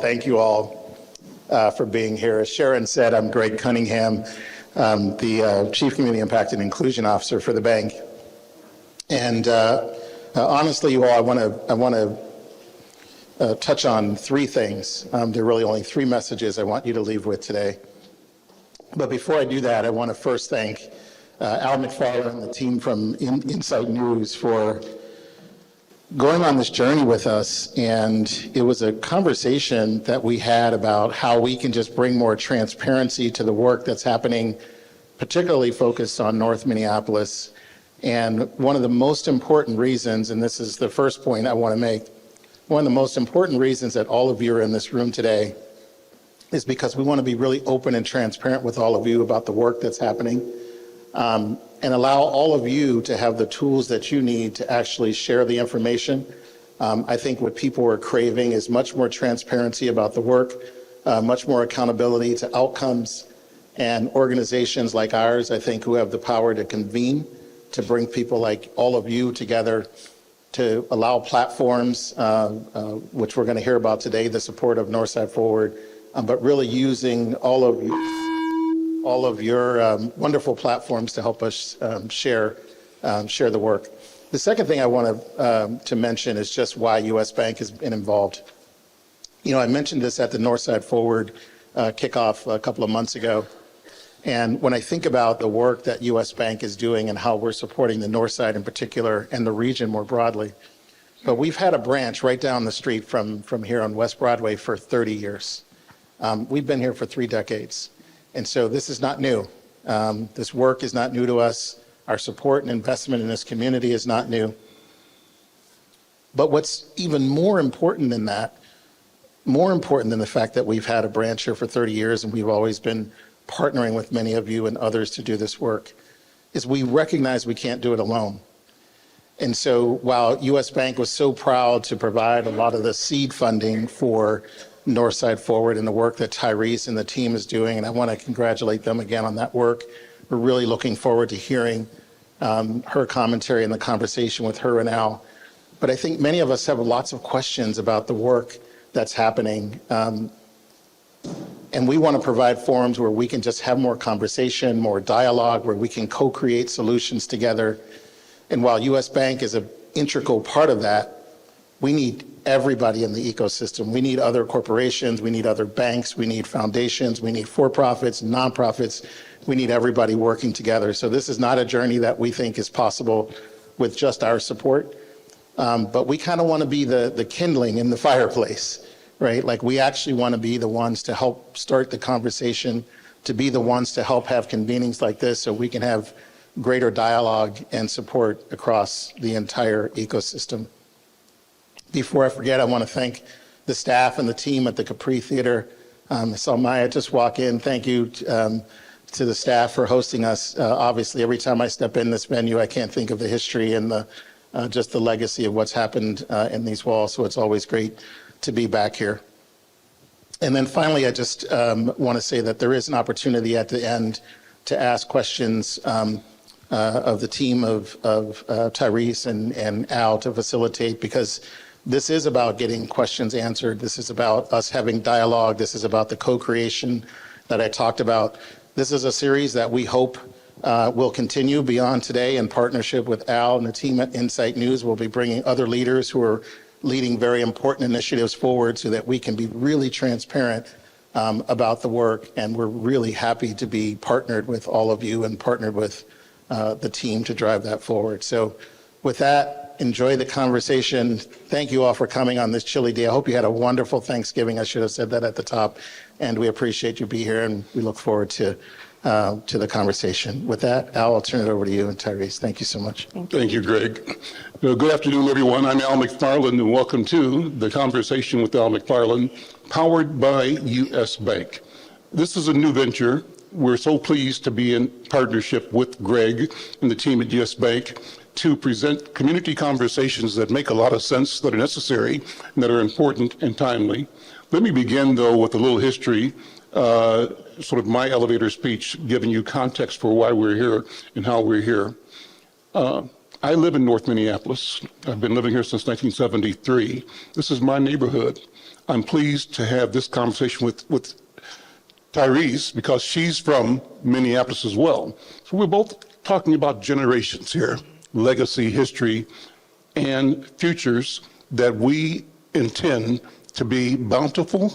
Thank you all for being here. As Sharon said, I'm Greg Cunningham, the Chief Community Impact and Inclusion Officer for the bank. And honestly, you all, I want to touch on three things. There are really only three messages I want you to leave with today. But before I do that, I want to first thank Al McFarland and the team from Insight News for going on this journey with us. And it was a conversation that we had about how we can just bring more transparency to the work that's happening, particularly focused on North Minneapolis. And one of the most important reasons, and this is the first point I want to make, one of the most important reasons that all of you are in this room today is because we want to be really open and transparent with all of you about the work that's happening, and allow all of you to have the tools that you need to actually share the information. I think what people are craving is much more transparency about the work, much more accountability to outcomes, and organizations like ours, I think, who have the power to convene, to bring people like all of you together, to allow platforms, which we're going to hear about today, the support of Northside Forward, but really using all of your wonderful platforms to help us share the work. The second thing I want to mention is just why U.S. Bank has been involved. You know, I mentioned this at the Northside Forward kickoff a couple of months ago. And when I think about the work that U.S. Bank is doing and how we're supporting the Northside in particular and the region more broadly, but we've had a branch right down the street from here on West Broadway for 30 years. We've been here for 3 decades. And so this is not new. This work is not new to us. Our support and investment in this community is not new. But what's even more important than that, more important than the fact that we've had a branch here for 30 years and we've always been partnering with many of you and others to do this work, is we recognize we can't do it alone. And so while U.S. Bank was so proud to provide a lot of the seed funding for Northside Forward and the work that Tyrese and the team is doing, and I want to congratulate them again on that work. We're really looking forward to hearing her commentary and the conversation with her and Al. But I think many of us have lots of questions about the work that's happening. And we want to provide forums where we can just have more conversation, more dialogue, where we can co-create solutions together. And while U.S. Bank is an integral part of that, we need everybody in the ecosystem. We need other corporations, we need other banks, we need foundations, we need for-profits, nonprofits. We need everybody working together. So this is not a journey that we think is possible with just our support. But we kind of want to be the kindling in the fireplace, right? Like we actually want to be the ones to help start the conversation, to be the ones to help have convenings like this so we can have greater dialogue and support across the entire ecosystem. Before I forget, I want to thank the staff and the team at the Capri Theater. I saw Maya just walk in. Thank you to the staff for hosting us. Obviously, every time I step in this venue, I can't think of the history and just the legacy of what's happened in these walls. So it's always great to be back here. And then finally, I just want to say that there is an opportunity at the end to ask questions of the team of Tyrese and Al to facilitate, because this is about getting questions answered. This is about us having dialogue. This is about the co-creation that I talked about. This is a series that we hope will continue beyond today in partnership with Al and the team at Insight News. We'll be bringing other leaders who are leading very important initiatives forward so that we can be really transparent about the work. And we're really happy to be partnered with all of you and partnered with the team to drive that forward. So with that, enjoy the conversation. Thank you all for coming on this chilly day. I hope you had a wonderful Thanksgiving. I should have said that at the top. And we appreciate you being here, and we look forward to the conversation. With that, Al, I'll turn it over to you and Tyrese. Thank you so much. Thank you, Greg. Good afternoon, everyone. I'm Al McFarland, and welcome to the Conversation with Al McFarland, powered by U.S. Bank. This is a new venture. We're so pleased to be in partnership with Greg and the team at U.S. Bank to present community conversations that make a lot of sense, that are necessary, and that are important and timely. Let me begin, though, with a little history, sort of my elevator speech, giving you context for why we're here and how we're here. I live in North Minneapolis. I've been living here since 1973. This is my neighborhood. I'm pleased to have this conversation with Tyrese because she's from Minneapolis as well. So we're both talking about generations here, legacy, history, and futures that we intend to be bountiful,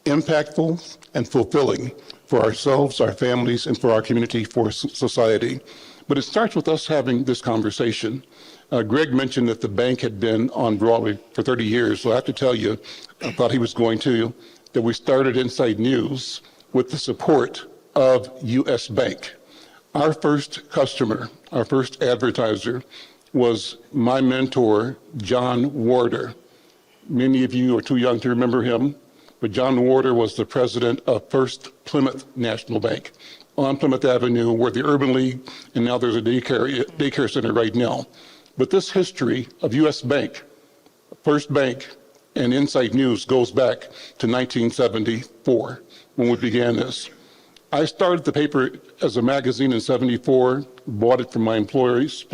impactful, and fulfilling for ourselves, our families, and for our community, for society. But it starts with us having this conversation. Greg mentioned that the bank had been on Broadway for 30 years. So I have to tell you, I thought he was going to, that we started Inside News with the support of U.S. Bank. Our first customer, our first advertiser, was my mentor, John Warder. Many of you are too young to remember him, but John Warder was the president of First Plymouth National Bank on Plymouth Avenue, where the Urban League, and now there's a daycare center right now. But this history of U.S. Bank, First Bank, and Inside News goes back to 1974 when we began this. I started the paper as a magazine in 74, bought it from my employers,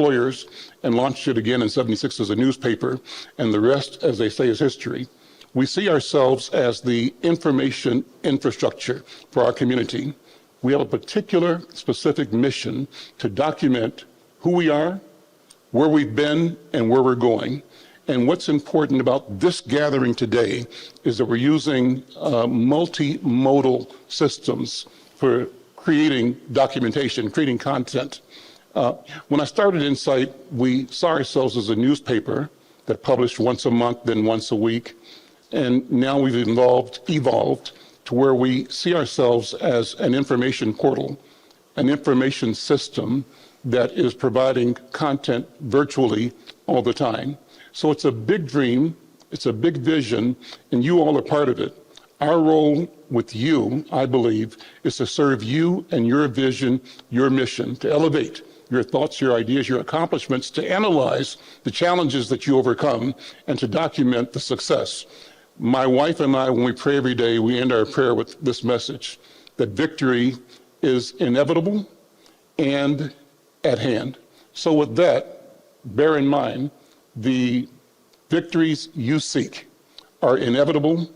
and launched it again in 76 as a newspaper, and the rest, as they say, is history. We see ourselves as the information infrastructure for our community. We have a particular, specific mission to document who we are, where we've been, and where we're going. And what's important about this gathering today is that we're using multimodal systems for creating documentation, creating content. When I started Insight, we saw ourselves as a newspaper that published once a month, then once a week. And now we've evolved to where we see ourselves as an information portal, an information system that is providing content virtually all the time. So it's a big dream, it's a big vision, and you all are part of it. Our role with you, I believe, is to serve you and your vision, your mission, to elevate your thoughts, your ideas, your accomplishments, to analyze the challenges that you overcome, and to document the success. My wife and I, when we pray every day, we end our prayer with this message, that victory is inevitable and at hand. So with that, bear in mind, the victories you seek are inevitable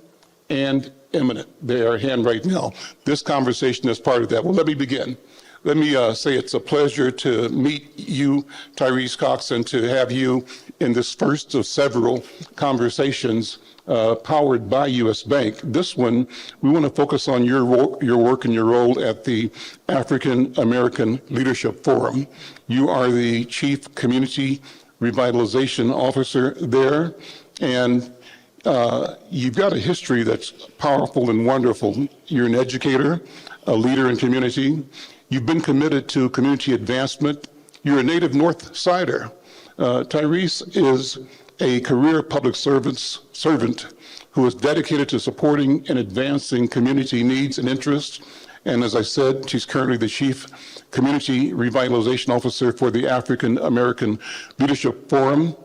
and imminent. They are at hand right now. This conversation is part of that. Well, let me begin. Let me say it's a pleasure to meet you, Tyrese Cox, and to have you in this first of several conversations powered by U.S. Bank. This one, we want to focus on your work and your role at the African American Leadership Forum. You are the Chief Community Revitalization Officer there, and you've got a history that's powerful and wonderful. You're an educator, a leader in community. You've been committed to community advancement. You're a native Northsider. Tyrese is a career public servant who is dedicated to supporting and advancing community needs and interests. And as I said, she's currently the Chief Community Revitalization Officer for the African American Leadership Forum.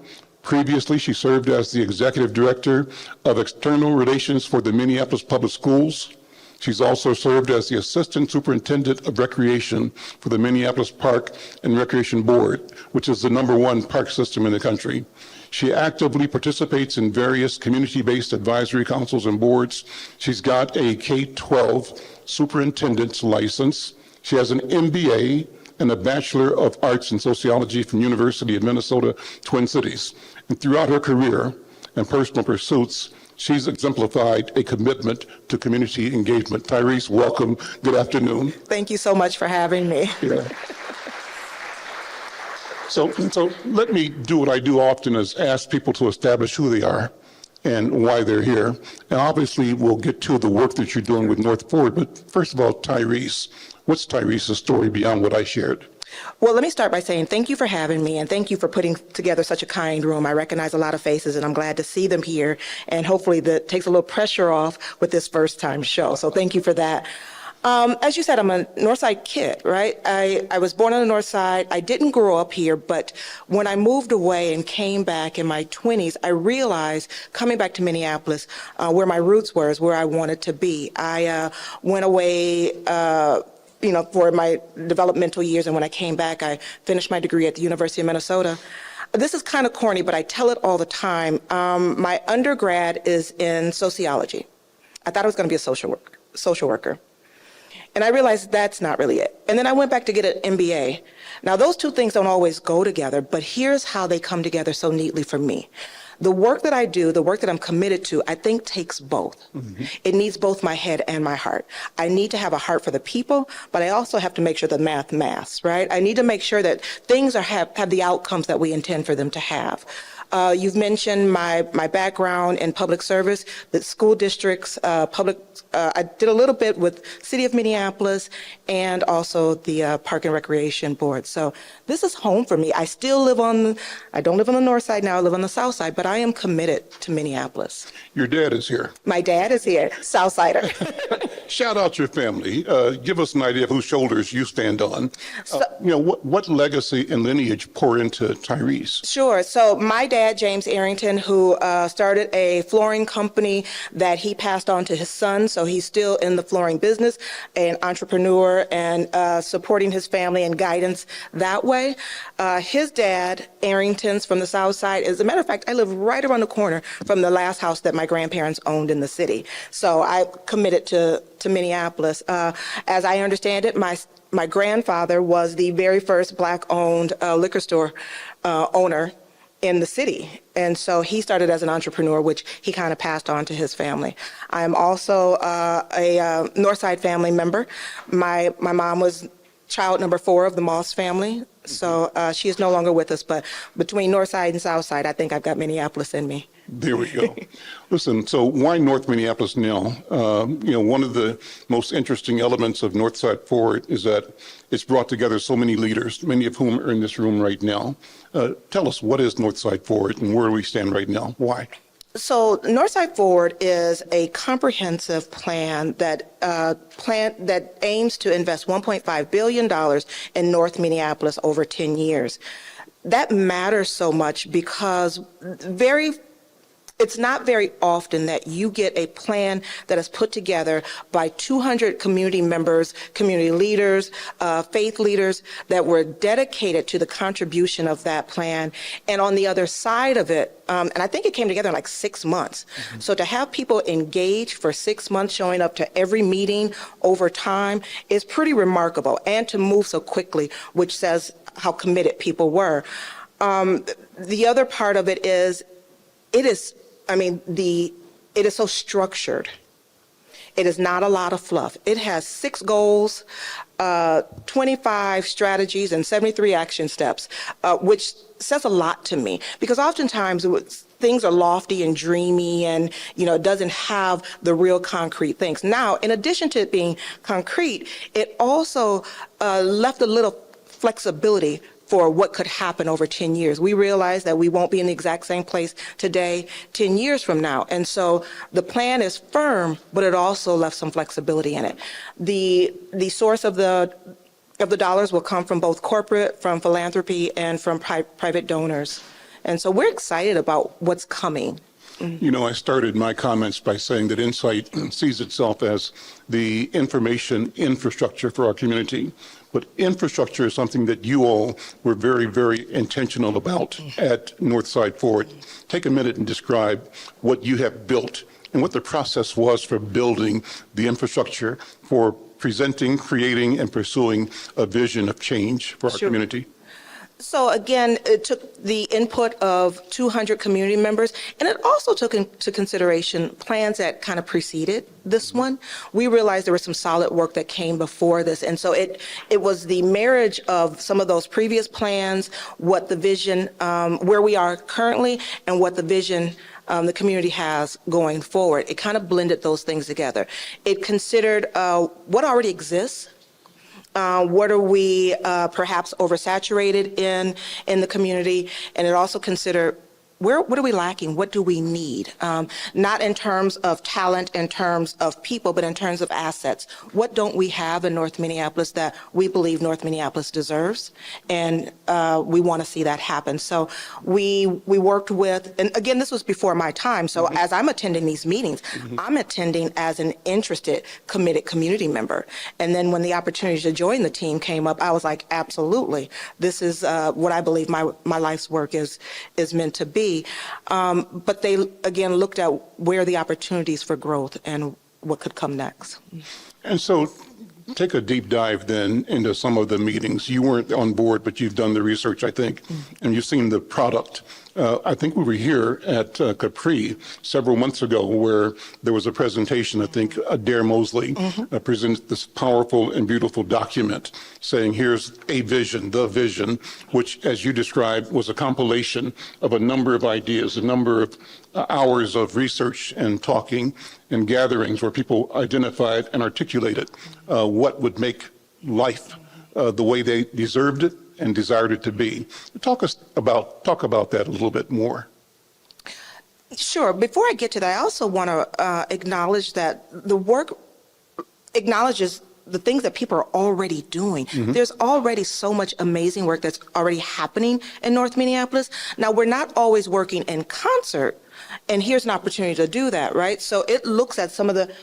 Previously, she served as the Executive Director of External Relations for the Minneapolis Public Schools. She's also served as the Assistant Superintendent of Recreation for the Minneapolis Park and Recreation Board, which is the #1 park system in the country. She actively participates in various community-based advisory councils and boards. She's got a K-12 superintendent's license. She has an MBA and a Bachelor of Arts in Sociology from University of Minnesota, Twin Cities. And throughout her career and personal pursuits, she's exemplified a commitment to community engagement. Tyrese, welcome. Good afternoon. Thank you so much for having me. Yeah. So let me do what I do often, is ask people to establish who they are and why they're here. And obviously, we'll get to the work that you're doing with North Forward. But first of all, Tyrese, what's Tyrese's story beyond what I shared? Well, let me start by saying thank you for having me, and thank you for putting together such a kind room. I recognize a lot of faces, and I'm glad to see them here. And hopefully that takes a little pressure off with this first-time show. So thank you for that. As you said, I'm a Northside kid, right? I was born on the North Side. I didn't grow up here, but when I moved away and came back in my 20s, I realized coming back to Minneapolis, where my roots were, is where I wanted to be. I went away for my developmental years, and when I came back, I finished my degree at the University of Minnesota. This is kind of corny, but I tell it all the time. My undergrad is in sociology. I thought I was going to be a social worker. And I realized that's not really it. And then I went back to get an MBA. Now, those two things don't always go together, but here's how they come together so neatly for me. The work that I do, the work that I'm committed to, I think takes both. It needs both my head and my heart. I need to have a heart for the people, but I also have to make sure the maths, right? I need to make sure that things have the outcomes that we intend for them to have. You've mentioned my background in public service, the school districts, I did a little bit with City of Minneapolis and also the Park and Recreation Board. So this is home for me. I don't live on the north side now, I live on the south side, but I am committed to Minneapolis. Your dad is here. My dad is here, Southsider. Shout out your family. Give us an idea of whose shoulders you stand on. What legacy and lineage pour into Tyrese? Sure. So my dad, James Arrington, who started a flooring company that he passed on to his son, so he's still in the flooring business, an entrepreneur, and supporting his family and guidance that way. His dad, Arrington's from the South Side, as a matter of fact, I live right around the corner from the last house that my grandparents owned in the city. So I committed to Minneapolis. As I understand it, my grandfather was the very first Black-owned liquor store owner in the city. And so he started as an entrepreneur, which he kind of passed on to his family. I'm also a Northside family member. My mom was child number 4 of the Moss family. So she is no longer with us, but between Northside and Southside, I think I've got Minneapolis in me. There we go. Listen, so why North Minneapolis now? One of the most interesting elements of Northside Forward is that it's brought together so many leaders, many of whom are in this room right now. Tell us, what is Northside Forward and where do we stand right now? Why? So Northside Forward is a comprehensive plan that aims to invest $1.5 billion in North Minneapolis over 10 years. That matters so much because it's not very often that you get a plan that is put together by 200 community members, community leaders, faith leaders that were dedicated to the contribution of that plan. And on the other side of it, and I think it came together in like 6 months. So to have people engaged for 6 months, showing up to every meeting over time is pretty remarkable, and to move so quickly, which says how committed people were. The other part of it is, it is so structured. It is not a lot of fluff. It has 6 goals, 25 strategies, and 73 action steps, which says a lot to me, because oftentimes things are lofty and dreamy, and it doesn't have the real concrete things. Now, in addition to it being concrete, it also left a little flexibility for what could happen over 10 years. We realize that we won't be in the exact same place today 10 years from now. And so the plan is firm, but it also left some flexibility in it. The source of the dollars will come from both corporate, from philanthropy, and from private donors. And so we're excited about what's coming. I started my comments by saying that Insight sees itself as the information infrastructure for our community. But infrastructure is something that you all were very, very intentional about at Northside Forward. Take a minute and describe what you have built and what the process was for building the infrastructure for presenting, creating, and pursuing a vision of change for our community. So again, it took the input of 200 community members, and it also took into consideration plans that kind of preceded this one. We realized there was some solid work that came before this, and so it was the marriage of some of those previous plans, what the vision, where we are currently, and what the vision the community has going forward. It kind of blended those things together. It considered what already exists. What are we perhaps oversaturated in the community? And it also considered what are we lacking? What do we need? Not in terms of talent, in terms of people, but in terms of assets. What don't we have in North Minneapolis that we believe North Minneapolis deserves? And we want to see that happen. So we worked with, and again, this was before my time. So as I'm attending these meetings, I'm attending as an interested, committed community member. And then when the opportunity to join the team came up, I was like, absolutely. This is what I believe my life's work is meant to be. But they, again, looked at where the opportunities for growth and what could come next. And so take a deep dive then into some of the meetings. You weren't on board, but you've done the research, I think, and you've seen the product. I think we were here at Capri several months ago where there was a presentation. I think Adair Mosley presented this powerful and beautiful document saying, here's a vision, the vision, which, as you described, was a compilation of a number of ideas, a number of hours of research and talking and gatherings where people identified and articulated what would make life the way they deserved it and desired it to be. Talk about that a little bit more. Sure. Before I get to that, I also want to acknowledge that the work acknowledges the things that people are already doing. There's already so much amazing work that's already happening in North Minneapolis. Now, we're not always working in concert, and here's an opportunity to do that, right? So it looks at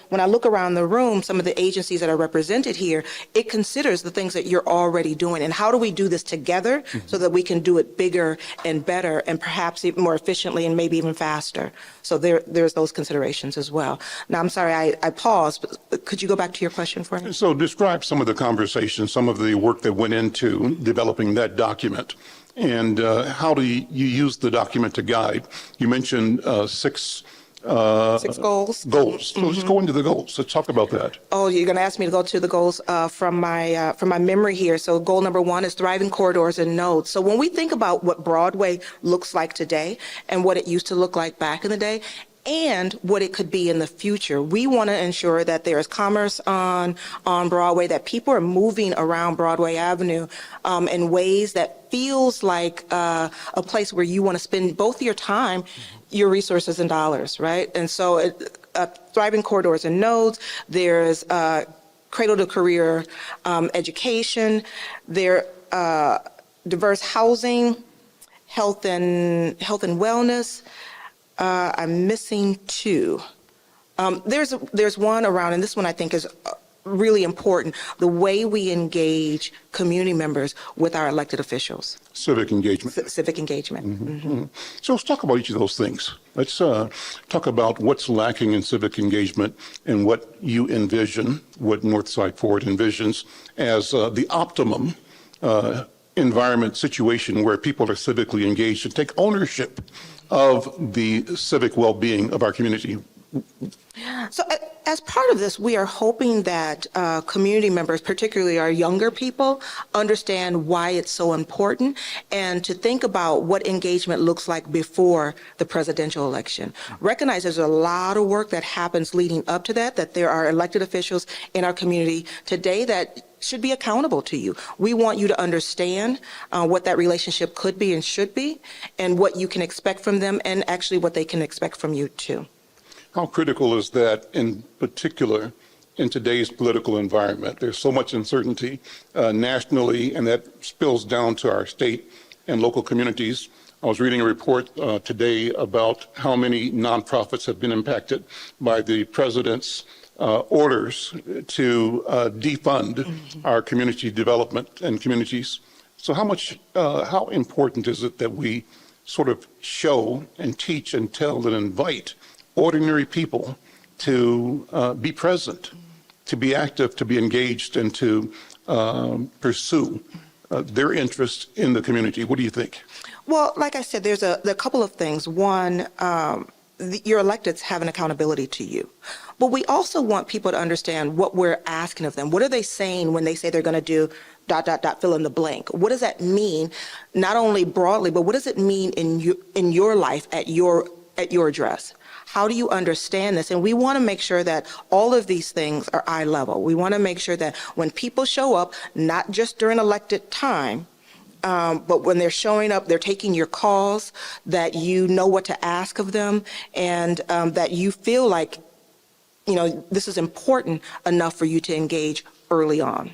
when I look around the room, some of the agencies that are represented here, it considers the things that you're already doing, and how do we do this together so that we can do it bigger and better and perhaps even more efficiently and maybe even faster. So there's those considerations as well. Now, I'm sorry, I paused, but could you go back to your question for me? So describe some of the conversations, some of the work that went into developing that document. And how do you use the document to guide? You mentioned six goals. So let's go into the goals. Let's talk about that. Oh, you're going to ask me to go to the goals from my memory here. So goal number 1 is thriving corridors and nodes. So when we think about what Broadway looks like today and what it used to look like back in the day, and what it could be in the future. We want to ensure that there is commerce on Broadway, that people are moving around Broadway Avenue in ways that feels like a place where you want to spend both your time, your resources, and dollars, right? And so thriving corridors and nodes, there's cradle to career education, there diverse housing, health and wellness. I'm missing 2. There's one around, and this one I think is really important, the way we engage community members with our elected officials. Civic engagement. Civic engagement. So let's talk about each of those things. Let's talk about what's lacking in civic engagement and what you envision, what Northside Forward envisions as the optimum environment situation where people are civically engaged and take ownership of the civic well-being of our community. So as part of this, we are hoping that community members, particularly our younger people, understand why it's so important and to think about what engagement looks like before the presidential election. Recognize there's a lot of work that happens leading up to that there are elected officials in our community today that should be accountable to you. We want you to understand what that relationship could be and should be, and what you can expect from them, and actually what they can expect from you too. How critical is that in particular in today's political environment? There's so much uncertainty nationally, and that spills down to our state and local communities. I was reading a report today about how many nonprofits have been impacted by the president's orders to defund our community development and communities. So how important is it that we sort of show and teach and tell and invite ordinary people to be present, to be active, to be engaged, and to pursue their interest in the community? What do you think? Well, like I said, there's a couple of things. One, your electeds have an accountability to you. But we also want people to understand what we're asking of them. What are they saying when they say they're going to do ... fill in the blank? What does that mean, not only broadly, but what does it mean in your life at your address? How do you understand this? And we want to make sure that all of these things are eye level. We want to make sure that when people show up, not just during elected time, but when they're showing up, they're taking your calls, that you know what to ask of them, and that you feel like, this is important enough for you to engage early on.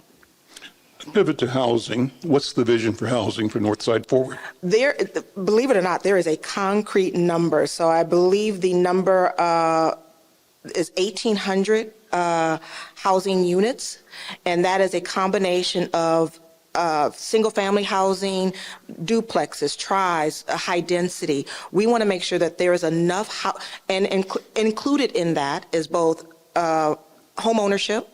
Pivot to housing. What's the vision for housing for Northside Forward? There, believe it or not, there is a concrete number. So I believe the number is 1,800 housing units, and that is a combination of single-family housing, duplexes, tries, high density. We want to make sure that there is enough, and included in that is both home ownership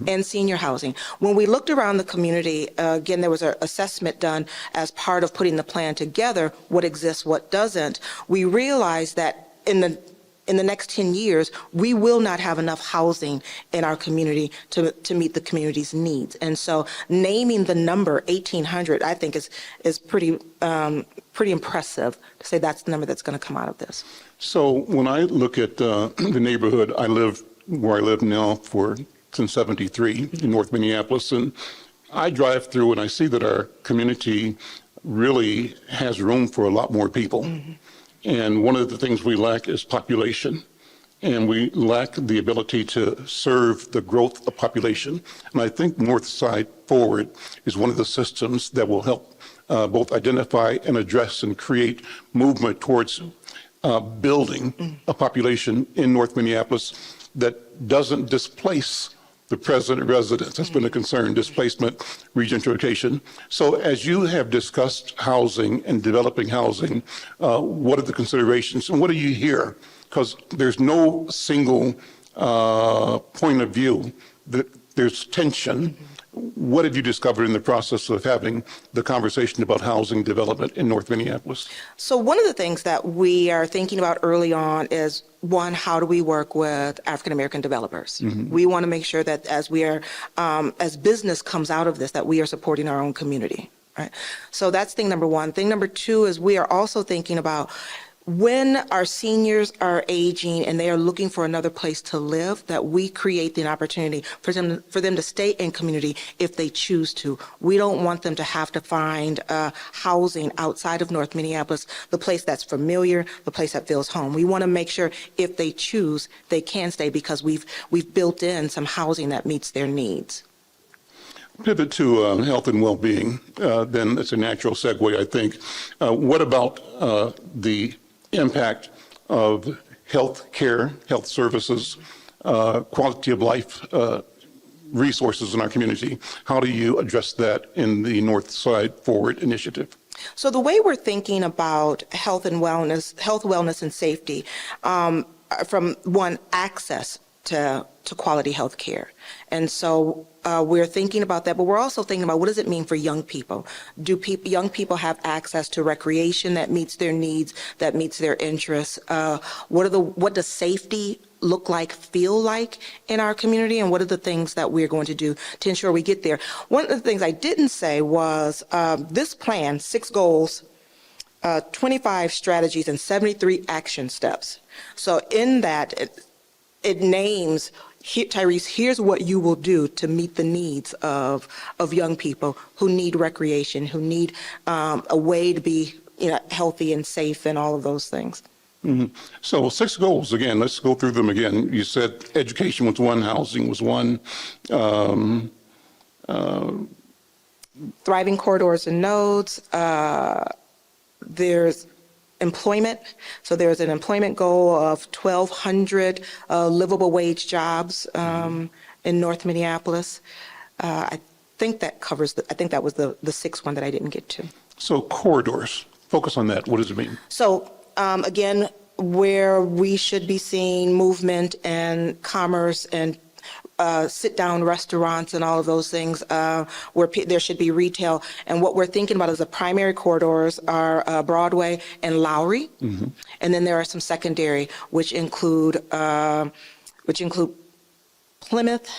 and senior housing. When we looked around the community, again, there was an assessment done as part of putting the plan together, what exists, what doesn't. We realized that in the next 10 years, we will not have enough housing in our community to meet the community's needs. And so naming the number 1,800, I think is pretty impressive to say that's the number that's going to come out of this. So when I look at the neighborhood, where I live now since 73 in North Minneapolis, and I drive through and I see that our community really has room for a lot more people. And one of the things we lack is population, and we lack the ability to serve the growth of population. And I think Northside Forward is one of the systems that will help both identify and address and create movement towards building a population in North Minneapolis that doesn't displace the present residents. That's been a concern, displacement, regentrification. So as you have discussed housing and developing housing, what are the considerations and what do you hear? Because there's no single point of view. There's tension. What have you discovered in the process of having the conversation about housing development in North Minneapolis? So one of the things that we are thinking about early on is, one, how do we work with African-American developers? We want to make sure that as we are, as business comes out of this, that we are supporting our own community, right? So that's thing number one. Thing number two is we are also thinking about, when our seniors are aging and they are looking for another place to live, that we create the opportunity for them to stay in community if they choose to. We don't want them to have to find housing outside of North Minneapolis, the place that's familiar, the place that feels home. We want to make sure if they choose, they can stay, because we've built in some housing that meets their needs. Pivot to health and well-being, then it's a natural segue, I think. What about the impact of health care, health services, quality of life resources in our community? How do you address that in the Northside Forward initiative? So the way we're thinking about health, wellness, and safety, from one, access to quality health care. And so we're thinking about that, but we're also thinking about, what does it mean for young people? Do young people have access to recreation that meets their needs, that meets their interests? What does safety look like, feel like in our community? And what are the things that we're going to do to ensure we get there? One of the things I didn't say was this plan, 6 goals, 25 strategies, and 73 action steps. So in that, it names, Tyrese, here's what you will do to meet the needs of young people who need recreation, who need a way to be healthy and safe, and all of those things. So 6 goals, again, let's go through them again. You said education was one, housing was one. Thriving corridors and nodes. There's employment. So there's an employment goal of 1,200 livable wage jobs in North Minneapolis. I think that covers I think that was the 6th one that I didn't get to. So corridors, focus on that. What does it mean? So again, where we should be seeing movement and commerce and sit-down restaurants and all of those things, where there should be retail. And what we're thinking about is the primary corridors are Broadway and Lowry, and then there are some secondary, which include Plymouth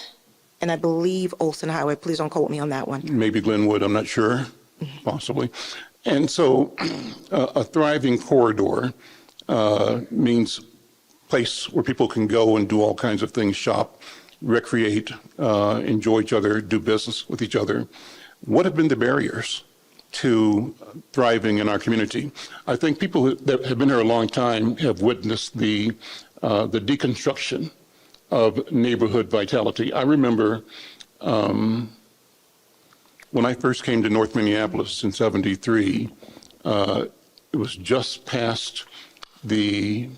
and I believe Olson Highway. Please don't quote me on that one. Maybe Glenwood, I'm not sure, possibly. And so a thriving corridor means place where people can go and do all kinds of things, shop, recreate, enjoy each other, do business with each other. What have been the barriers to thriving in our community. I think people that have been here a long time have witnessed the deconstruction of neighborhood vitality. I remember when I first came to North Minneapolis in '73, it was just past the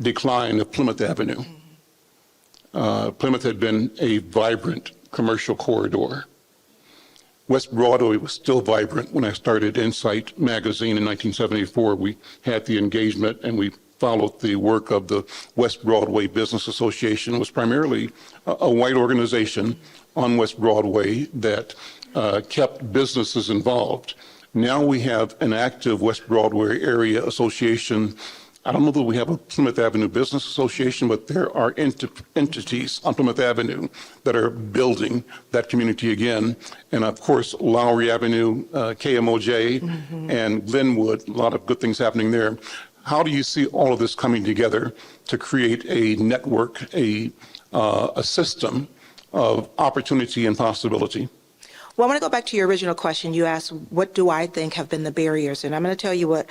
decline of Plymouth Avenue. Plymouth had been a vibrant commercial corridor. West Broadway was still vibrant when I started Insight magazine in 1974. We had the engagement and we followed the work of the West Broadway Business Association. It was primarily a white organization on West Broadway that kept businesses involved. Now we have an active West Broadway area association. I don't know that we have a Plymouth Avenue Business Association, but there are entities on Plymouth Avenue that are building that community again. And of course, Lowry Avenue, KMOJ, and Glenwood, a lot of good things happening there. How do you see all of this coming together to create a network, a system of opportunity and possibility? Well, I want to go back to your original question. You asked, what do I think have been the barriers? And I'm going to tell you what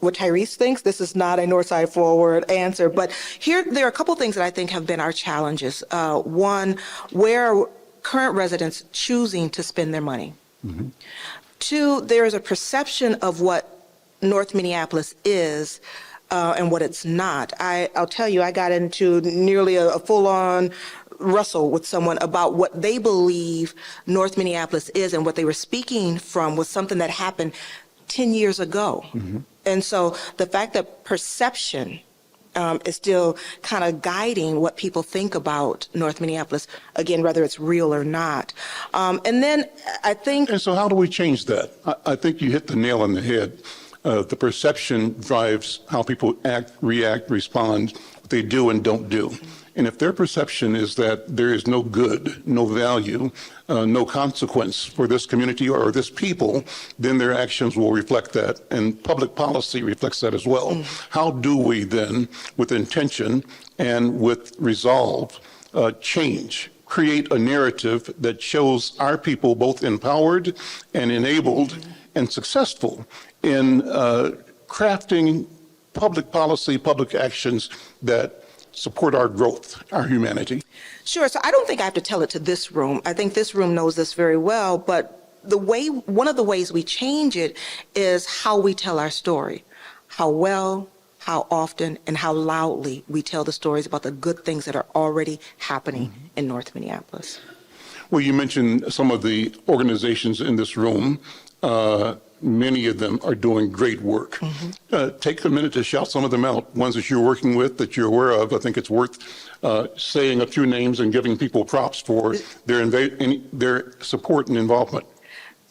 Tyrese thinks. This is not a Northside Forward answer, but there are a couple things that I think have been our challenges. One, where are current residents choosing to spend their money? Mm-hmm. Two, there is a perception of what North Minneapolis is and what it's not. I'll tell you, I got into nearly a full-on wrestle with someone about what they believe North Minneapolis is, and what they were speaking from was something that happened 10 years ago. Mm-hmm. And so the fact that perception is still kind of guiding what people think about North Minneapolis, again, whether it's real or not. And then I think... And so how do we change that? I think you hit the nail on the head. The perception drives how people act, react, respond, what they do and don't do. And if their perception is that there is no good, no value, no consequence for this community or this people, then their actions will reflect that. And public policy reflects that as well. How do we then, with intention and with resolve, change, create a narrative that shows our people both empowered and enabled and successful in crafting public policy, public actions that support our growth, our humanity? Sure. So I don't think I have to tell it to this room. I think this room knows this very well, but one of the ways we change it is how we tell our story, how well, how often, and how loudly we tell the stories about the good things that are already happening in North Minneapolis. Well, you mentioned some of the organizations in this room. Many of them are doing great work. Take a minute to shout some of them out, ones that you're working with, that you're aware of. I think it's worth saying a few names and giving people props for their support and involvement.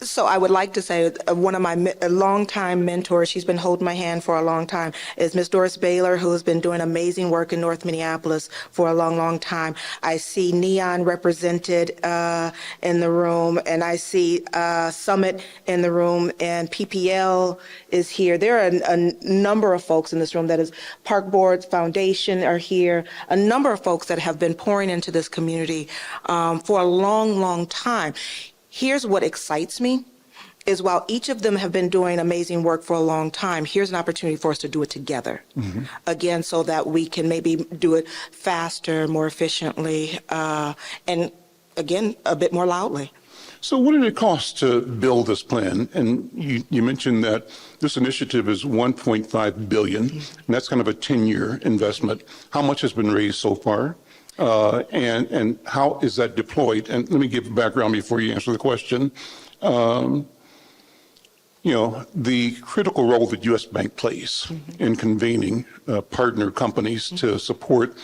So I would like to say one of my longtime mentors, she's been holding my hand for a long time, is Miss Doris Baylor, who has been doing amazing work in North Minneapolis for a long, long time. I see Neon represented in the room, and I see Summit in the room, and PPL is here. There are a number of folks in this room. That is Park Boards Foundation are here. A number of folks that have been pouring into this community for a long, long time. Here's what excites me, is while each of them have been doing amazing work for a long time, here's an opportunity for us to do it together. Again, so that we can maybe do it faster, more efficiently, and again, a bit more loudly. So what did it cost to build this plan? And you mentioned that this initiative is $1.5 billion, and that's kind of a 10-year investment. How much has been raised so far? And how is that deployed? And let me give background before you answer the question. The critical role that U.S. Bank plays in convening partner companies to support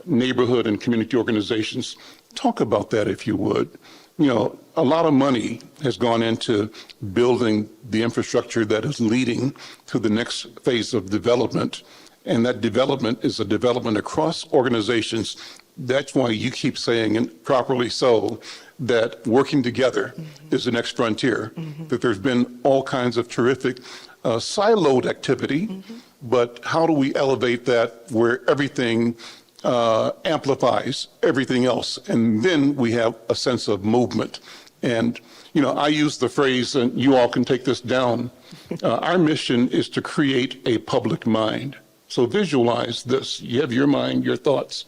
neighborhood and community organizations. Talk about that, if you would. A lot of money has gone into building the infrastructure that is leading to the next phase of development. And that development is a development across organizations. That's why you keep saying, and properly so, that working together is the next frontier. That there's been all kinds of terrific siloed activity, but how do we elevate that where everything amplifies everything else? And then we have a sense of movement And, you know, I use the phrase, and you all can take this down, our mission is to create a public mind. So visualize this. You have your mind, your thoughts,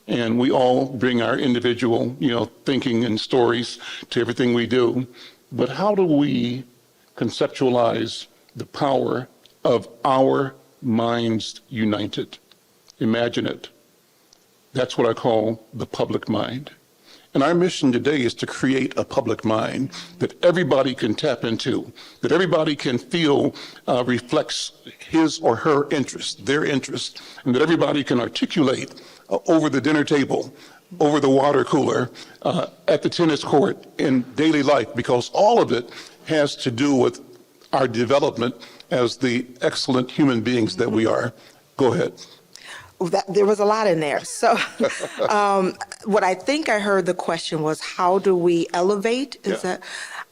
and we all bring our individual, you know, thinking and stories to everything we do. But how do we conceptualize the power of our minds united? Imagine it. That's what I call the public mind. And our mission today is to create a public mind that everybody can tap into, that everybody can feel reflects his or her interest, their interest, and that everybody can articulate over the dinner table, over the water cooler, at the tennis court, in daily life, because all of it has to do with our development as the excellent human beings that we are. Go ahead. There was a lot in there. So what I think I heard the question was, how do we elevate? Is that?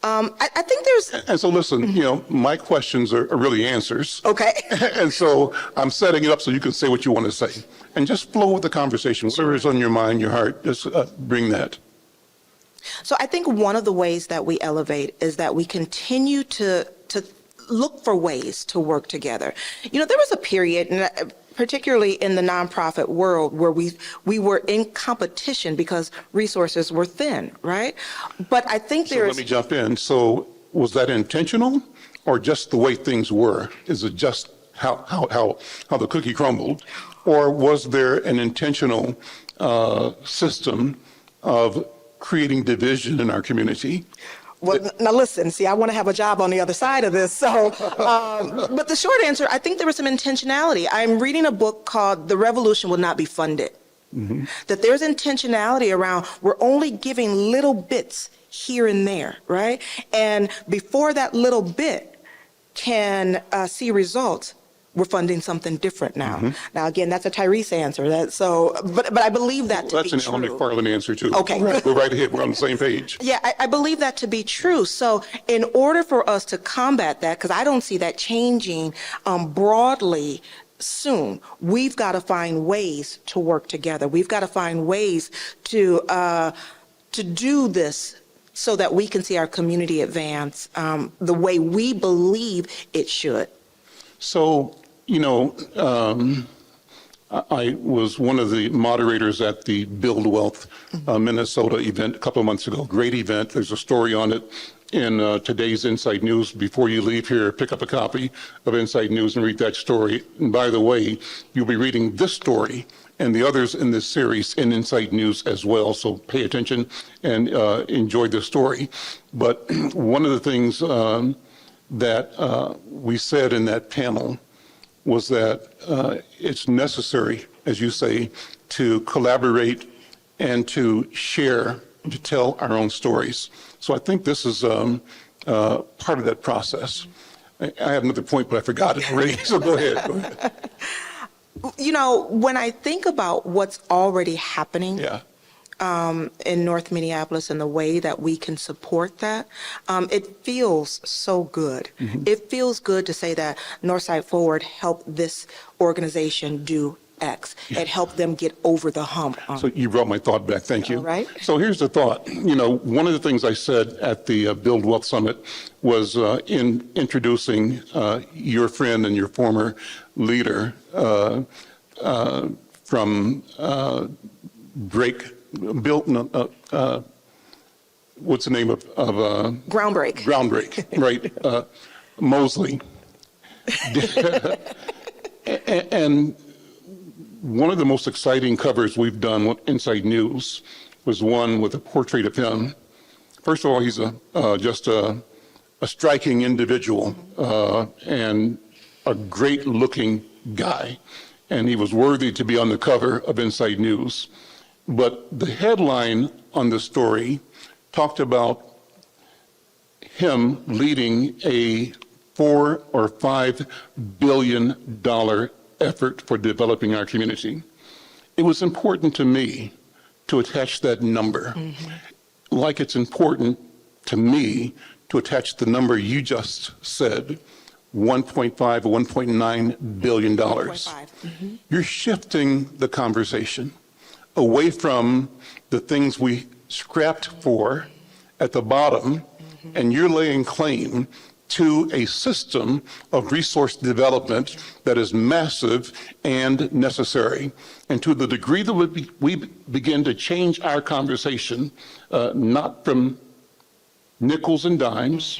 I think there's. And so listen, you know, my questions are really answers. Okay. And so I'm setting it up so you can say what you want to say. And just flow with the conversation. Whatever is on your mind, your heart, just bring that. So I think one of the ways that we elevate is that we continue to look for ways to work together. You know, there was a period, and particularly in the nonprofit world, where we were in competition because resources were thin, right? But I think So let me jump in. So was that intentional or just the way things were? Is it just how the cookie crumbled? Or was there an intentional system of creating division in our community? Well, now listen, see, I want to have a job on the other side of this. So, but the short answer, I think there was some intentionality. I'm reading a book called The Revolution Will Not Be Funded. Mm-hmm. That there's intentionality around, we're only giving little bits here and there, right? And before that little bit can see results, we're funding something different now. Mm-hmm. Now, again, that's a Tyrese answer. But I believe that to be true. That's an Al McFarland answer, too. Okay. Go right ahead. We're on the same page. Yeah, I believe that to be true. So in order for us to combat that, because I don't see that changing broadly soon, we've got to find ways to work together. We've got to find ways to do this so that we can see our community advance the way we believe it should. So, you know, I was one of the moderators at the Build Wealth Minnesota event a couple of months ago. Great event. There's a story on it in today's Inside News. Before you leave here, pick up a copy of Inside News and read that story. And by the way, you'll be reading this story and the others in this series in Inside News as well. So pay attention and enjoy the story. But one of the things that we said in that panel was that it's necessary, as you say, to collaborate and to share, to tell our own stories. So I think this is part of that process. I have another point, but I forgot it already, so go ahead. You know, when I think about what's already happening, Yeah. In North Minneapolis and the way that we can support that, it feels so good. Mm-hmm. It feels good to say that Northside Forward helped this organization do X. Yeah. It helped them get over the hump. So you brought my thought back. Thank you. All right. So here's the thought. You know, one of the things I said at the Build Wealth Summit was in introducing your friend and your former leader from what's the name of Groundbreak, right? Mosley. And one of the most exciting covers we've done with Inside News was one with a portrait of him. First of all, he's just a striking individual and a great-looking guy, and he was worthy to be on the cover of Inside News. But the headline on the story talked about him leading a $4 or $5 billion effort for developing our community. It was important to me to attach that number, like it's important to me to attach the number you just said, 1.5 or $1.9 billion. 1.5. You're shifting the conversation away from the things we scrapped for at the bottom, and you're laying claim to a system of resource development that is massive and necessary. And to the degree that we begin to change our conversation, not from nickels and dimes,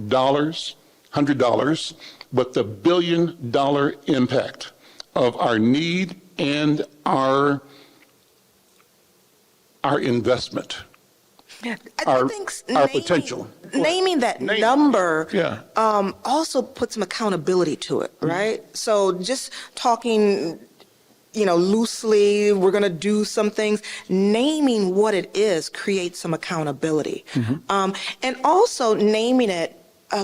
dollars, $100, but the billion-dollar impact of our need and our investment. Yeah, our naming, potential. Naming that number Yeah. also puts some accountability to it, right? So just talking, loosely, we're going to do some things. Naming what it is creates some accountability. And also naming it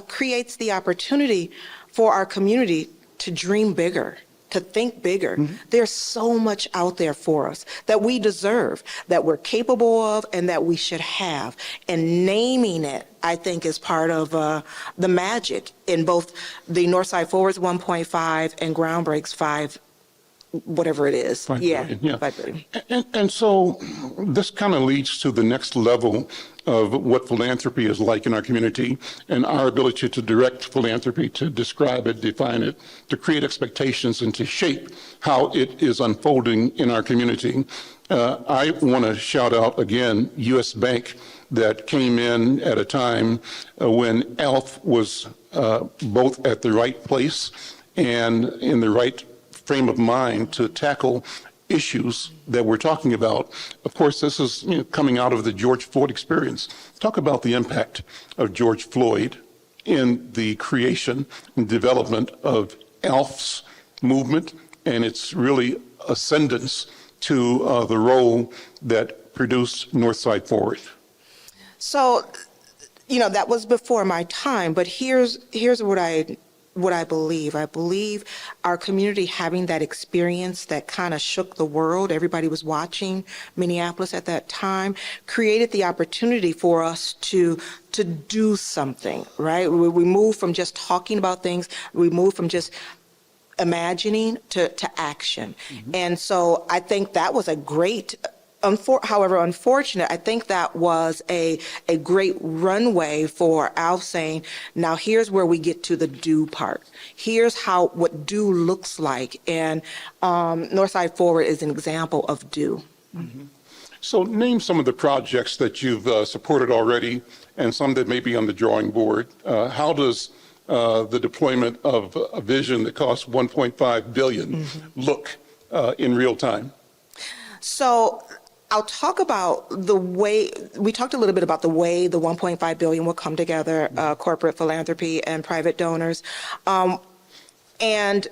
creates the opportunity for our community to dream bigger, to think bigger. There's so much out there for us that we deserve, that we're capable of, and that we should have. And naming it, I think, is part of the magic in both the Northside Forwards 1.5 and Groundbreaks 5, whatever it is. 5 Yeah, billion, yeah. 5 billion. And so this kind of leads to the next level of what philanthropy is like in our community and our ability to direct philanthropy, to describe it, define it, to create expectations, and to shape how it is unfolding in our community. I want to shout out again U.S. Bank, that came in at a time when ALF was both at the right place and in the right frame of mind to tackle issues that we're talking about. Of course, this is coming out of the George Floyd experience. Talk about the impact of George Floyd in the creation and development of ALF's movement and its really ascendance to the role that produced Northside Forward. So, that was before my time, but here's what I believe. I believe our community having that experience that kind of shook the world, everybody was watching Minneapolis at that time, created the opportunity for us to do something, right? We moved from just talking about things, we moved from just imagining to action. And so I think that was a great, however unfortunate, I think that was a great runway for Alf saying, now here's where we get to the do part. Here's what do looks like. And Northside Forward is an example of do. So name some of the projects that you've supported already and some that may be on the drawing board. How does the deployment of a vision that costs $1.5 billion look in real time? So I'll talk about the way, we talked a little bit about the way the $1.5 billion will come together, corporate philanthropy and private donors. And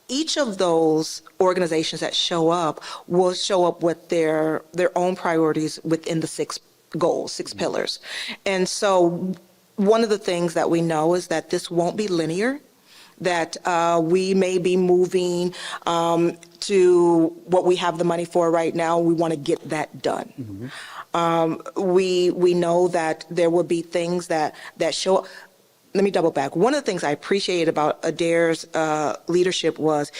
each of those organizations that show up will show up with their own priorities within the 6 goals, 6 pillars. And so one of the things that we know is that this won't be linear, that we may be moving to what we have the money for right now. We want to get that done. We know that there will be things that show up. Let me double back. One of the things I appreciated about Adair's leadership was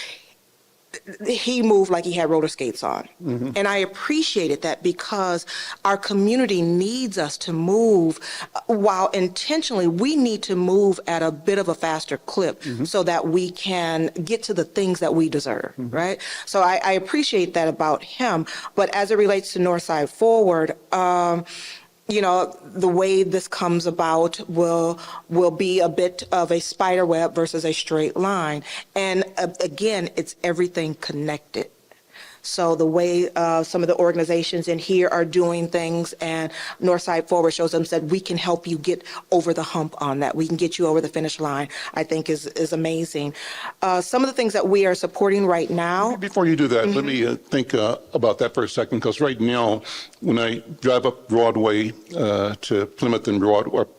he moved like he had roller skates on. And I appreciated that because our community needs us to move while intentionally we need to move at a bit of a faster clip so that we can get to the things that we deserve, right? So I appreciate that about him. But as it relates to Northside Forward, the way this comes about will be a bit of a spider web versus a straight line. And again, it's everything connected. So the way some of the organizations in here are doing things, and Northside Forward shows them, said, we can help you get over the hump on that. We can get you over the finish line, I think is amazing. Some of the things that we are supporting right now. Before you do that, let me think about that for a second, because right now, when I drive up Broadway to Plymouth and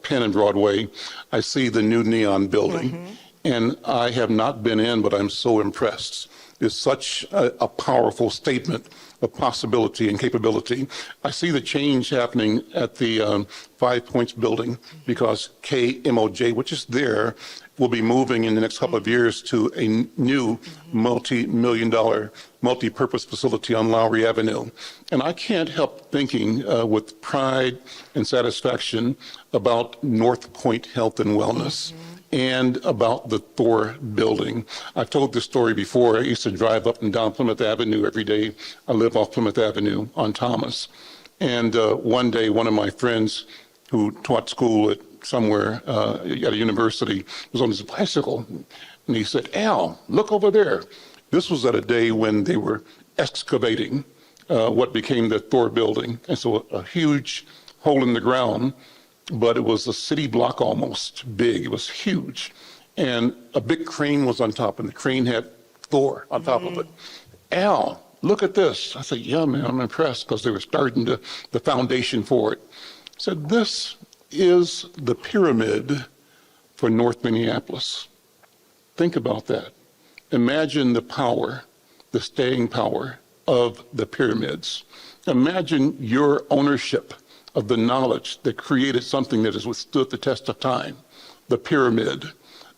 Penn and Broadway, I see the new neon building. And I have not been in, but I'm so impressed. It's such a powerful statement of possibility and capability. I see the change happening at the 5 Points building because KMOJ, which is there, will be moving in the next couple of years to a new multi-million-dollar, multi-purpose facility on Lowry Avenue. And I can't help thinking with pride and satisfaction about North Point Health and Wellness and about the Thor building. I've told this story before. I used to drive up and down Plymouth Avenue every day. I live off Plymouth Avenue on Thomas. And one day, one of my friends who taught school at somewhere at a university was on his bicycle. And he said, Al, look over there. This was at a day when they were excavating what became the Thor building. And so a huge hole in the ground, but it was a city block almost big. It was huge. And a big crane was on top, and the crane had Thor on top of it. Al, look at this. I said, yeah, man, I'm impressed, because they were starting the foundation for it. I said, this is the pyramid for North Minneapolis. Think about that. Imagine the power, the staying power of the pyramids. Imagine your ownership of the knowledge that created something that has withstood the test of time, the pyramid.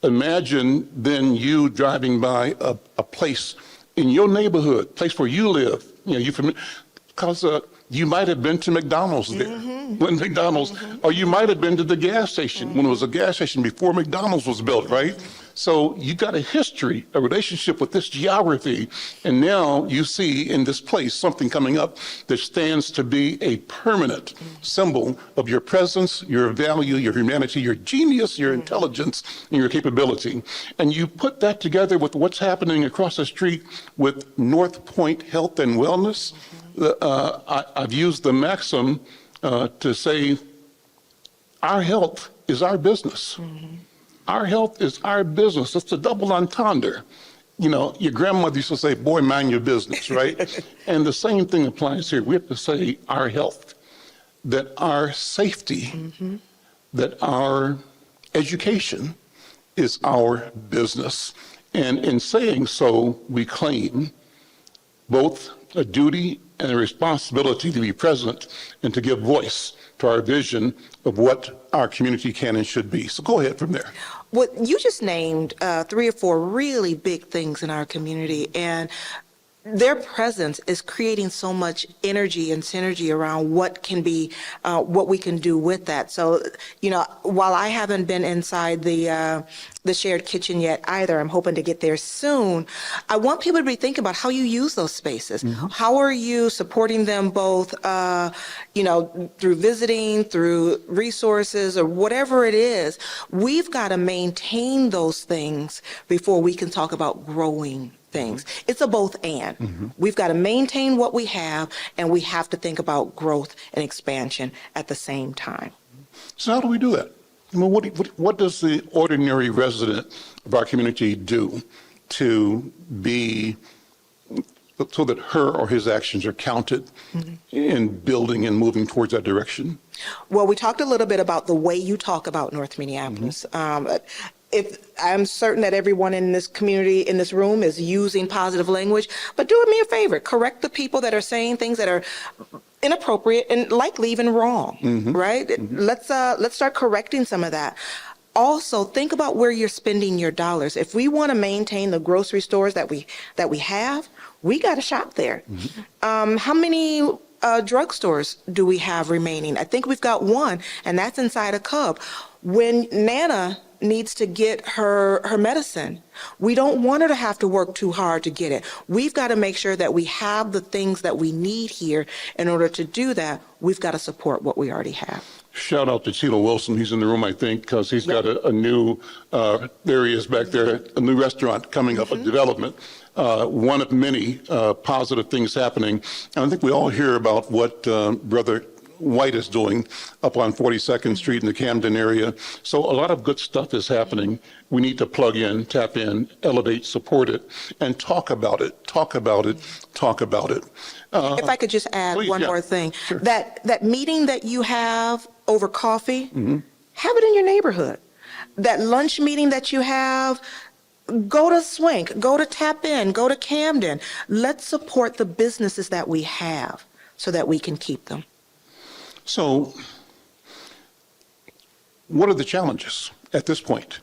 Imagine then you driving by a place in your neighborhood, place where you live, because you might have been to McDonald's there when McDonald's, or you might have been to the gas station when it was a gas station before McDonald's was built, right? So you got a history, a relationship with this geography, and now you see in this place something coming up that stands to be a permanent symbol of your presence, your value, your humanity, your genius, your intelligence, and your capability. And you put that together with what's happening across the street with North Point Health and Wellness. I've used the maxim to say our health is our business. Our health is our business. It's a double entendre. Your grandmother used to say, boy, mind your business, right? And the same thing applies here. We have to say our health, that our safety, that our education is our business. And in saying so, we claim both a duty and a responsibility to be present and to give voice to our vision of what our community can and should be. So go ahead from there. Well, you just named 3 or 4 really big things in our community, and their presence is creating so much energy and synergy around what can be, what we can do with that. So, while I haven't been inside the shared kitchen yet either, I'm hoping to get there soon. I want people to be thinking about how you use those spaces. How are you supporting them both, through visiting, through resources, or whatever it is? We've got to maintain those things before we can talk about growing things. It's a both and. We've got to maintain what we have, and we have to think about growth and expansion at the same time. So how do we do that? What does the ordinary resident of our community do to be, so that her or his actions are counted in building and moving towards that direction? Well, we talked a little bit about the way you talk about North Minneapolis. If I'm certain that everyone in this community, in this room, is using positive language, but do me a favor, correct the people that are saying things that are inappropriate and likely even wrong, right? Let's start correcting some of that. Also, think about where you're spending your dollars. If we want to maintain the grocery stores that we have, we got to shop there. How many drugstores do we have remaining? I think we've got one, and that's inside a Cub. When Nana needs to get her medicine, we don't want her to have to work too hard to get it. We've got to make sure that we have the things that we need here. In order to do that, we've got to support what we already have. Shout out to Tilo Wilson. He's in the room, I think, because he's got a new, there he is back there, a new restaurant coming up, a development. One of many positive things happening. And I think we all hear about what Brother White is doing up on 42nd Street in the Camden area. So a lot of good stuff is happening. We need to plug in, tap in, elevate, support it, and talk about it. If I could just add please, one more thing. Sure. That meeting that you have over coffee, have it in your neighborhood. That lunch meeting that you have, Go to Swank, go to Tap In, go to Camden. Let's support the businesses that we have so that we can keep them. So what are the challenges at this point?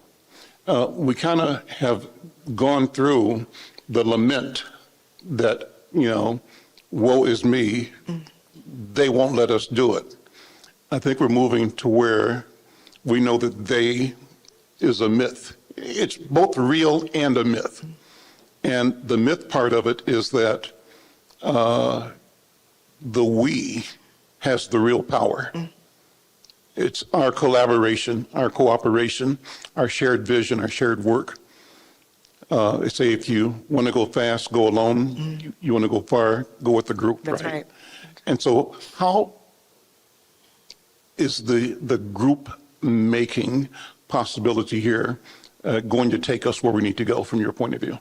We kind of have gone through the lament that, woe is me, they won't let us do it. I think we're moving to where we know that they is a myth. It's both real and a myth. And the myth part of it is that the we has the real power. It's our collaboration, our cooperation, our shared vision, our shared work. They say if you want to go fast, go alone. You want to go far, go with the group. That's right. And so how is the group making possibility here going to take us where we need to go from your point of view?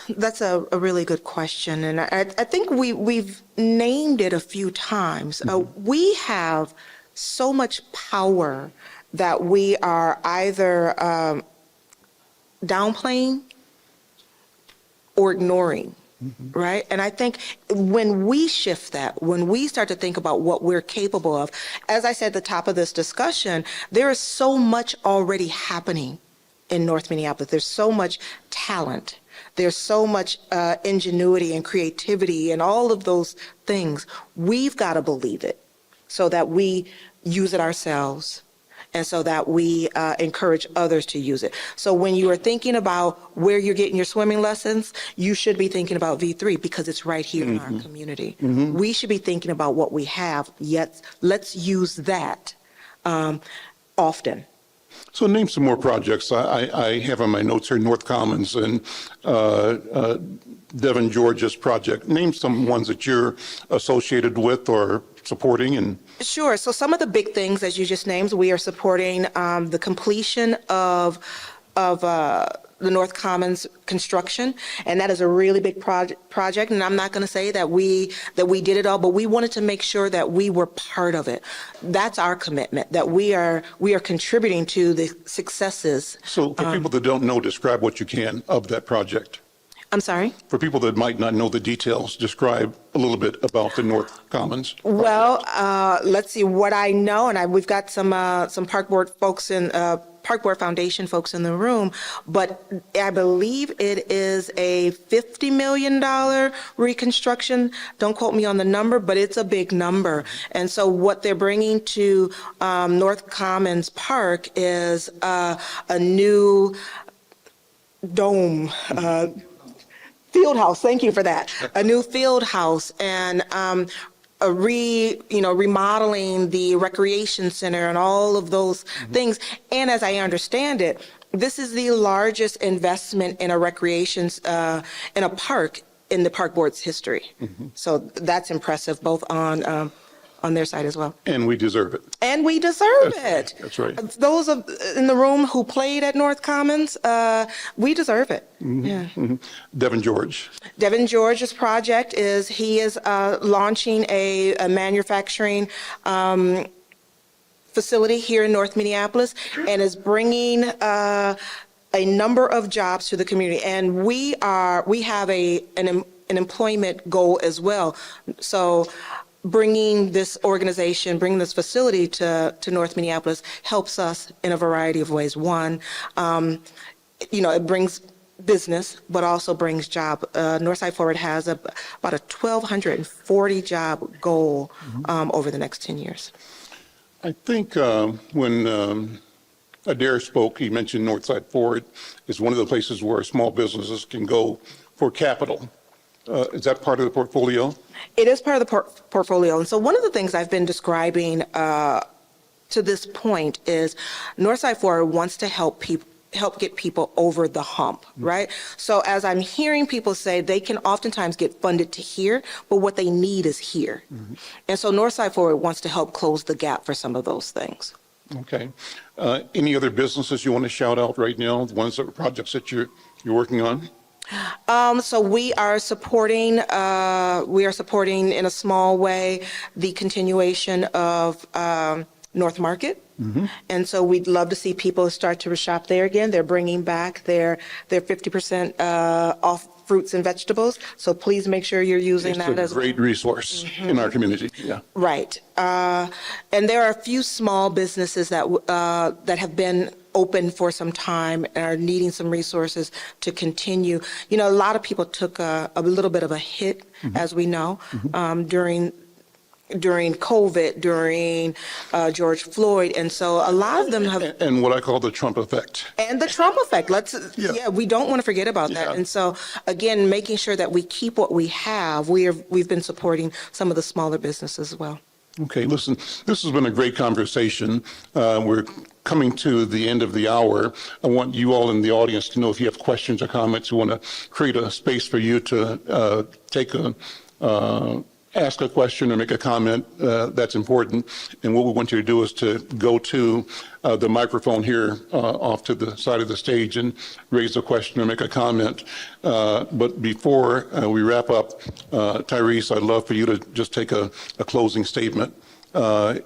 That's a really good question. And I think we've named it a few times. We have so much power that we are either downplaying or ignoring. Right? And I think when we shift that, when we start to think about what we're capable of, as I said at the top of this discussion, there is so much already happening in North Minneapolis. There's so much talent. There's so much ingenuity and creativity and all of those things. We've got to believe it so that we use it ourselves and so that we encourage others to use it. So when you are thinking about where you're getting your swimming lessons, you should be thinking about V3 because it's right here in our community. We should be thinking about what we have, yet let's use that often. So name some more projects. I have on my notes here North Commons and Devon George's project. Name some ones that you're associated with or supporting. And Sure. So some of the big things, as you just named, we are supporting the completion of the North Commons construction, and that is a really big project. And I'm not going to say that we did it all, but we wanted to make sure that we were part of it. That's our commitment, that we are contributing to the successes. so for people that don't know, describe what you can of that project. I'm sorry? For people that might not know the details, describe a little bit about the North Commons project. Well, let's see what I know, and we've got some Park Board folks in Park Board Foundation folks in the room, but I believe it is a $50 million reconstruction. Don't quote me on the number, but it's a big number. And so what they're bringing to North Commons Park is a new dome. Field house, thank you for that. A new field house and remodeling the recreation center and all of those things. And as I understand it, this is the largest investment in a recreation in a park in the Park Board's history. So that's impressive, both on their side as well. And we deserve it. And we deserve it. That's right. Those in the room who played at North Commons, we deserve it. Yeah. Devon George. Devon George's project is he is launching a manufacturing facility here in North Minneapolis and is bringing a number of jobs to the community. And we have an employment goal as well. So bringing this facility to North Minneapolis helps us in a variety of ways. One, it brings business, but also brings job. Northside Forward has about a 1,240 job goal over the next 10 years. I think when Adair spoke, he mentioned Northside Forward is one of the places where small businesses can go for capital. Is that part of the portfolio? It is part of the portfolio. And so one of the things I've been describing to this point is Northside Forward wants to help get people over the hump, right? So as I'm hearing people say, they can oftentimes get funded to here, but what they need is here. And so Northside Forward wants to help close the gap for some of those things. Okay. Any other businesses you want to shout out right now? The ones that projects that you're working on? So we are supporting in a small way the continuation of North Market. And so we'd love to see people start to shop there again. They're bringing back their 50% off fruits and vegetables. So please make sure you're using that It's as a great resource in our community. Yeah. right. And there are a few small businesses that have been open for some time and are needing some resources to continue. You know, a lot of people took a little bit of a hit, as we know, during COVID, during George Floyd, and so a lot of them have. And what I call the Trump effect. And the Trump effect. We don't want to forget about that. Yeah. And so, again, making sure that we keep what we have. We've been supporting some of the smaller businesses as well. Okay, listen, this has been a great conversation. We're coming to the end of the hour. I want you all in the audience to know if you have questions or comments. We want to create a space for you to ask a question or make a comment. That's important. And what we want you to do is to go to the microphone here off to the side of the stage and raise a question or make a comment. But before we wrap up, Tyrese, I'd love for you to just take a closing statement.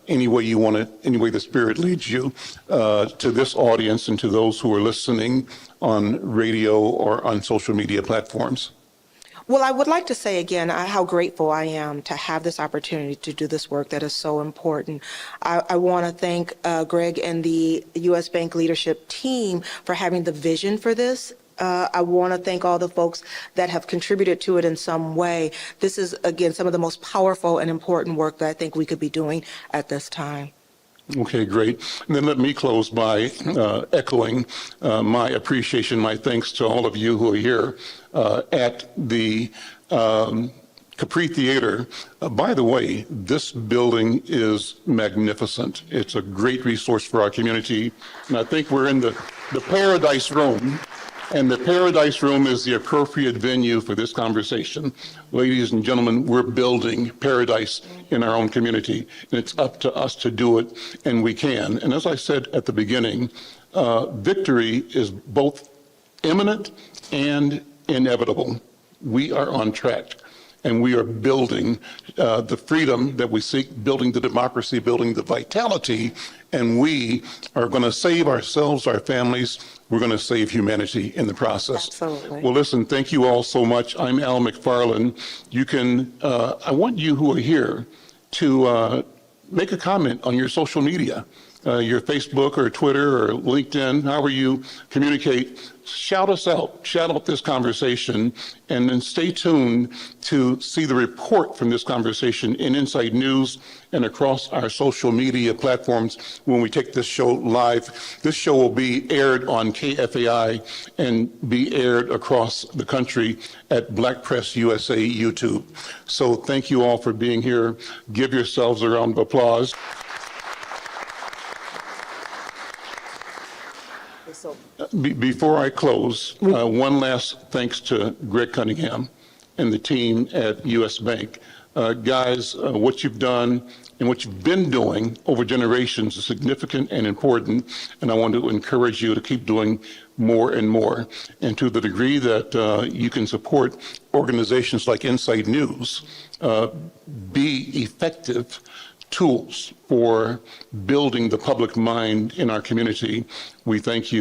Any way you want it, any way the Spirit leads you, to this audience and to those who are listening on radio or on social media platforms. Well, I would like to say again how grateful I am to have this opportunity to do this work that is so important. I want to thank Greg and the U.S. Bank leadership team for having the vision for this. I want to thank all the folks that have contributed to it in some way. This is, again, some of the most powerful and important work that I think we could be doing at this time. Okay, great. And then let me close by echoing my appreciation, my thanks to all of you who are here at the Capri Theater. By the way, this building is magnificent. It's a great resource for our community. And I think we're in the Paradise Room. And the Paradise Room is the appropriate venue for this conversation. Ladies and gentlemen, we're building paradise in our own community, and it's up to us to do it, and we can. And as I said at the beginning, victory is both imminent and inevitable. We are on track, and we are building the freedom that we seek, building the democracy, building the vitality, and we are going to save ourselves, our families. We're going to save humanity in the process. Absolutely. Well, listen, thank you all so much. I'm Al McFarland. You can, I want you who are here to make a comment on your social media, your Facebook or Twitter or LinkedIn, however you communicate. Shout us out, shout out this conversation, and then stay tuned to see the report from this conversation in Inside News and across our social media platforms when we take this show live. This show will be aired on KFAI and be aired across the country at Black Press USA YouTube. So thank you all for being here. Give yourselves a round of applause. Before I close, one last thanks to Greg Cunningham and the team at U.S. Bank. Guys, what you've done and what you've been doing over generations is significant and important, and I want to encourage you to keep doing more and more. And to the degree that you can support organizations like Inside News, be effective tools for building the public mind in our community, we thank you.